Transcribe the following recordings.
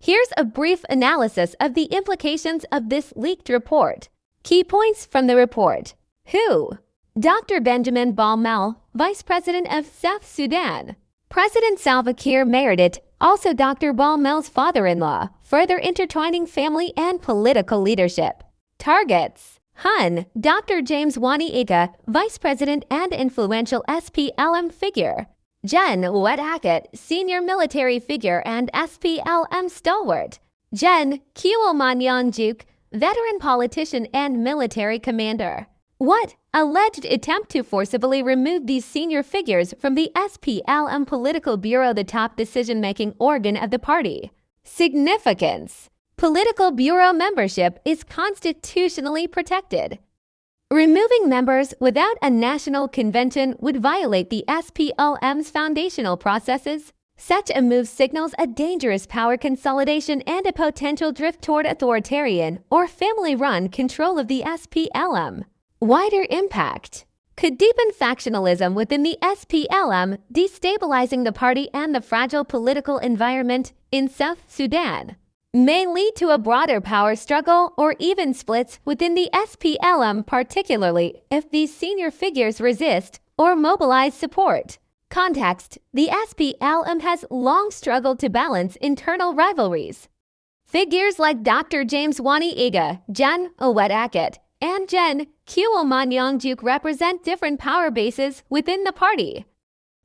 Here's a brief analysis of the implications of this leaked report. Key points from the report. Who? Dr. Benjamin Bol Mel, Vice President of South Sudan. President Salva Kiir Mayardit, also Dr. Bol Mel's father-in-law, further intertwining family and political leadership. Targets. Hun, Dr. James Wani Igga, Vice President and influential SPLM figure. Jen Awet Akot, senior military figure and SPLM stalwart. Jen Kuol Manyang Juuk, veteran politician and military commander. What? Alleged attempt to forcibly remove these senior figures from the SPLM Political Bureau, the top decision-making organ of the party. Significance. Political Bureau membership is constitutionally protected. Removing members without a national convention would violate the SPLM's foundational processes. Such a move signals a dangerous power consolidation and a potential drift toward authoritarian or family-run control of the SPLM. Wider impact. Could deepen factionalism within the SPLM, destabilizing the party and the fragile political environment in South Sudan. May lead to a broader power struggle or even splits within the SPLM, particularly if these senior figures resist or mobilize support. Context. The SPLM has long struggled to balance internal rivalries. Figures like Dr. James Wani Igga, Jen Awet Akot, and Jen Kuol Manyang Juuk represent different power bases within the party.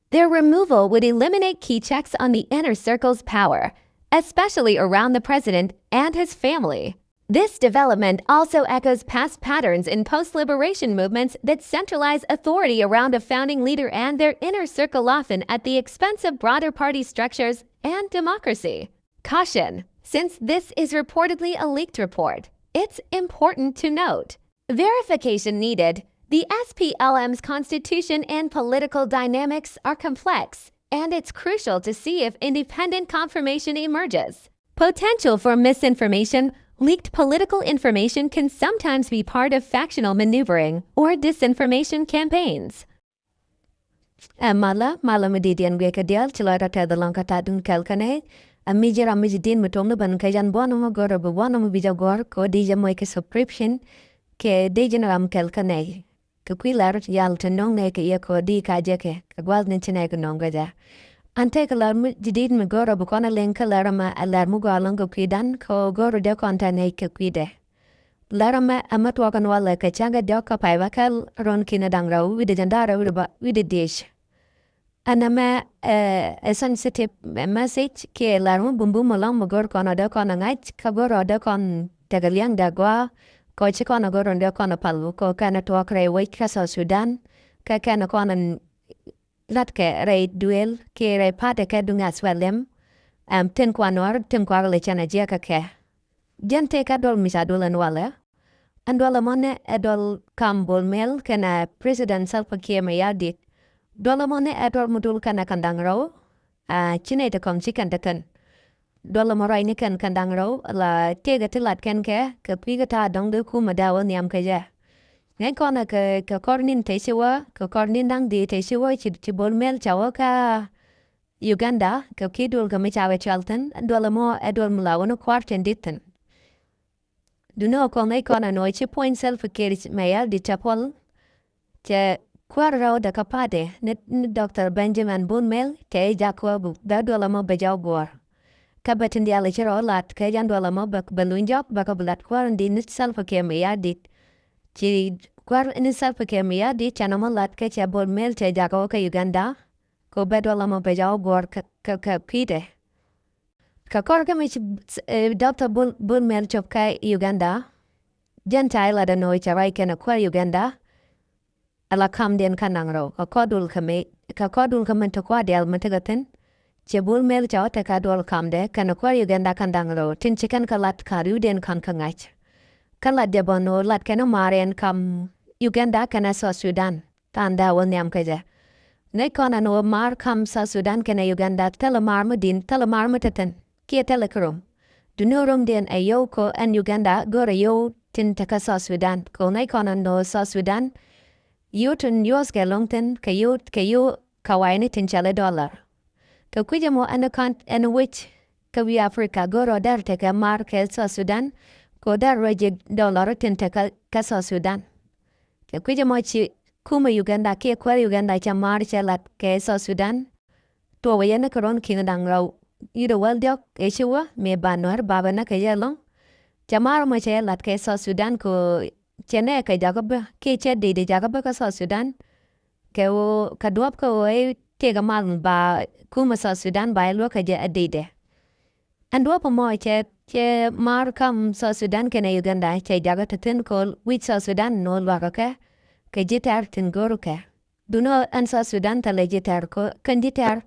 Their removal would eliminate key checks on the inner circle's power, especially around the president and his family. This development also echoes past patterns in post-liberation movements that centralize authority around a founding leader and their inner circle, often at the expense of broader party structures and democracy. Caution. Since this is reportedly a leaked report, it's important to note. Verification needed. The SPLM's constitution and political dynamics are complex, and it's crucial to see if independent confirmation emerges. Potential for misinformation. Leaked political information can sometimes be part of factional maneuvering or disinformation campaigns. Mala medidian gwe kadial chilata te the lanka tadun kelkane. Mijera mijidin mutomno ban kajan bono goro buwano bijagor ko dija moike subscription ke degeneram kelkane. Kukwilar yal tenong ne ke ye ko di kajeke kagwal ninchine ke nongaja. Ante kalar jidid me goro bukona lenka larama alar mugalongo kwidan ko goro de konta ne ke kwide. Larama amatwakan wala ke changa dioka paivakal ron kinadangrau wide jandara wide dish. Anama a sensitive message ke larmu bumbu molong magor kono de kono ngait kagoro de kon tagaliang dagwa ko chikono goro de kono palu ko kana tuakre wait ka South Sudan ka kana kono latke rei duel ke rei pate ke dunga swelem ten kwanor ten kwagale chana jeka ke gente ka dol misadulan wala andola mone edol kam Bol Mel kana President Salva Kiir Mayardit dola mone edol mudul kana kandangro chine te kom chikan takan dola morai ni kan kandangro la tega tilat ken ke piga ta dong de ku madawa niam ke ja ngay kona ke kornin te siwa ke kornin dang di te siwa chi Bol Mel chawa ka Uganda ke kidul ka michawe chalten dola mo edol mlawono kwarten ditten duno ko ngay kona no chi point Salva Kiir Mayardit chapol che kwarro da kapade net Dr. Benjamin Bol Mel te jakwa bu da dola mo bejaw bor kabatin di alichero lat ke jan dola mo bak balunjok bakabulat kwarndi nit Salva Kiir Mayardit ci kwar ini Salva Kiir Mayardit chanoma lat ke cha Bol Mel te jako ke Uganda ko bedola mo bejaw bor ka pide ka korka mi Dr. Bol Mel chop ka Uganda gentai la da noi charai ken kwar Uganda ala kam den kanangro ka kodul kame to kwa del matagaten che Bol Mel cha te ka dol kam de kan kwar Uganda kandangro tin chikan ka lat karu den kan kangach kala de bono lat keno maren kam Uganda kana South Sudan tanda wonyam kaja ne kona no mar kam South Sudan kana Uganda telemar mutaten kia telekrum dunorum den ayoko an Uganda gora yo tin taka South Sudan ko ne kona no South Sudan yutun yos ke longten kayu kawaini tin chale dollar ka kujamo anakant and which wi Africa goro dar te ka mar ke South Sudan ko dar roje dollar tin te ka South Sudan ke kuje mo chi kuma Uganda ke kwa Uganda cha mar che lat ke South Sudan to we na koron king dang raw ida wal diok e chiwa me banwar baba na ke yelong cha mar mo che lat ke South Sudan ko chene ke jagob ke che de jagob ka South Sudan ke o kaduap ko e te ga mal ba kuma South Sudan ba lo ka je adide and what more che mar kam South Sudan ke na Uganda che jaga tin ko with South Sudan no lo ka ke jitar tin goru ke duno an South Sudan ta le jitar ko kan jitar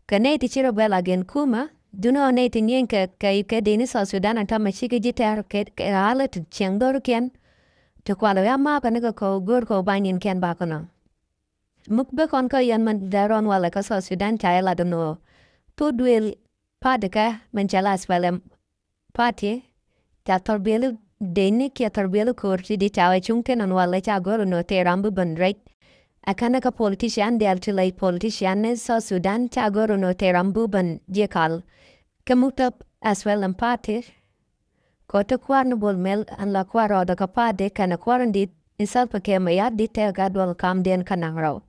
ka ne ti chiro bela gen kuma duno ne ti nyen ke de ni South Sudan ta ma shi ke jitar ke ala ti cheng doru ken to kwalo ya ma ka ne ko gor ko banin ken ba kono muk be kon ko yan man daron wala ka South Sudan cha ela no to duel padaka men chala SPLM party ta torbelu deni kia torbelu kurti di tawe chunken an wala cha goro no te rambu ban right akana ka politician del chile politician ne South Sudan cha goro no te rambu ban jekal kemuta SPLM party ko to kwarno Bol Mel an la kwaro da ka pade kana kwarandi in Salva Kiir Mayardit te gadwal kam den kanang raw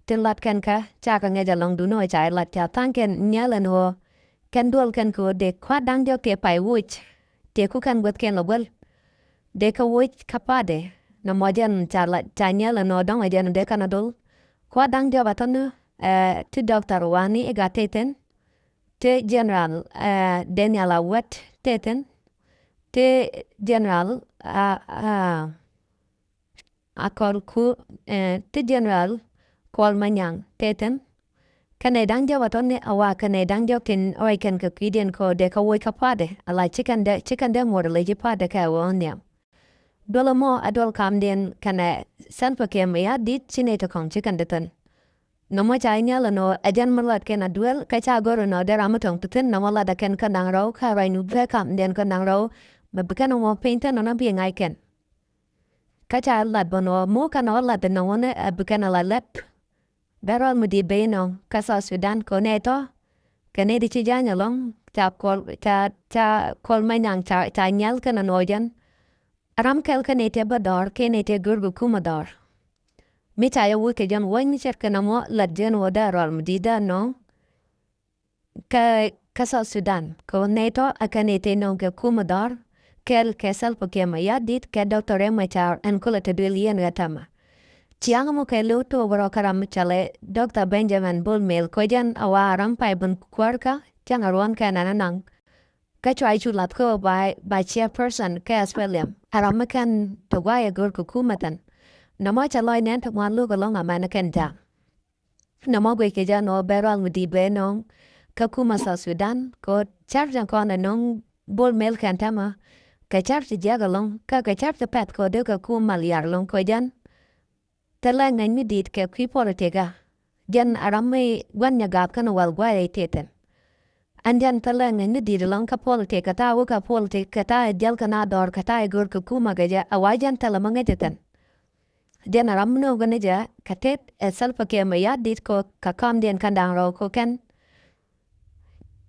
tin lat kan ka cha ka ngeja long du no cha lat cha tanken nyalen ho kan dual kan ko de kwa dang jo te pai wuch te ku kan got ken lobel de ka wuch kapade na mojan cha la cha nyelen no dong ajen de kan adol kwa dang jo batonu to Dr. Wani Igga teten te General Daniel Awet teten te General Akot te General Kuol Manyang teten kane dang jo watone awa kane dang jo kin oi kan ka kidien ko de ka woi ka pade ala chicken de mor le ji pade ka wonya dolo mo adol kam den kane Salva Kiir Mayardit chine to kong chicken de tan no mo cha nyala no ajan malat ken adwel ka cha goro no de ramatong tutin no mala da ken kanang ro ka rai nu ve kam den kanang ro ma bekan mo painter no na bi ngai ken ka cha lat bono mo kan ola de no one bekan ala lep Berol mudi beno ka South Sudan ko neto kane di chi janya long cha Kuol Manyang cha nyal kana nojan aram kel kane te bador kene te gurgu kumador mi cha ya wuke jan wani cher kana mo ladjen woda rol mudi da no ka South Sudan ko neto akane te no ke kumador kel ke Salva Kiir Mayardit ke Dr. Machar an kula te duelien gatama Chiang mo kay luto waro karam chale Dr. Benjamin Bol Mel ko jan awaram pai bun kwarka chang aron ka nanang ka try chulat ko by chairperson ka SPLM aram kan to waya gor ko kumatan no mo chaloy nen to wan lu ko long amana kan ja no mo gwe ke jan no beral mudi beno ka kuma South Sudan ko charjan ko na nong Bol Mel kan tama ka charj jagalong ka charj pat ko de ka kuma liar long ko jan Talang na midit ke kui politika. Jan arami gwanya gap kana wal gwaya teten. Anjan talang na midit lang ka politika ta ka politika ta jel kana dor kata gur ka kuma gaja awajan talamanga teten. Jan aramno ganaja katet Salva Kiir Mayardit ko kakam den kandang ro ko ken.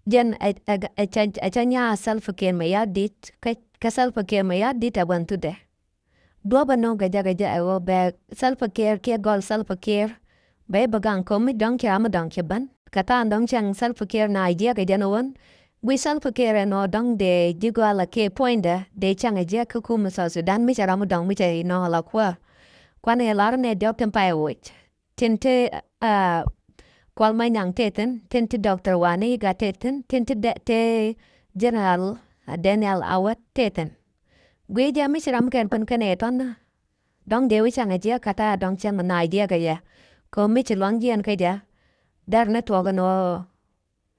Jan achanya Salva Kiir Mayardit ka Salva Kiir Mayardit awantu de. Dua no gaja awo be Salva Kiir ke gol Salva Kiir be bagang ko mi dong kya ma dong ke ban kata dong chang Salva Kiir na idea gaja no won we Salva Kiir no dong de jigwala ke poinda de chang idea ku kuma South Sudan mi chara mo dong mi chai no la kwa kwane lar ne dok tempai wit tinte Kuol Manyang teten tinte Dr. Wani Igga teten tinte te General Daniel Awet teten Gwe ja mi siram ken pen kene ton dong dewi chang aja kata dong chen na idea ka ya ko mi chilwang jian ka ja dar na to ga no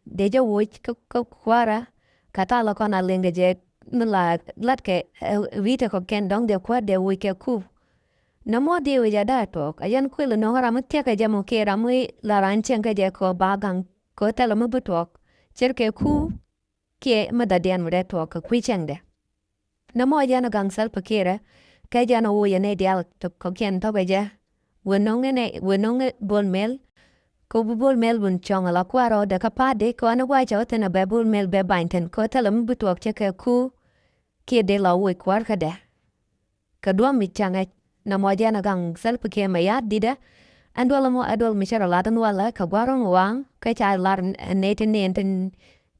de ja wo ko kwara kata la kona lenga je nula lat ke vita ko ken dong de kwa de wi ke ku na mo dewi ja da to ayan kwil no ra mu te ka ja mo ke ra mu la ran chen ka ja ko bagang ko tela mu butok cher ke ku ke ma da den mu de to ko kwi cheng de Na mo jana gang Salva Kiir ka jana wo yene dial to ko ken to beja wenong Bol Mel ko Bol Mel bun chong la kwaro da kapade ko ana wai chaw tena be Bol Mel be bainten ko talam butuak cheke ku kia de la wai kwar kada. Kadua mi changa na moja na gang Salva Kiir Mayardit andwala mo adwal mi chara ladan wala ka gwarong wang ka cha ladan neten nenten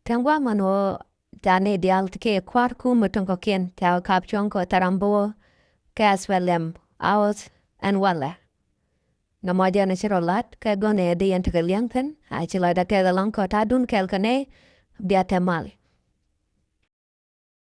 tangwa mano tane dial tike kwar ku mutong ko kien ta kapchong ko tarambo ka SPLM out and wala. Na moja na chara lat ka gone de yentagaliangten a chila da ka lang ko tadun kel kane biate mali.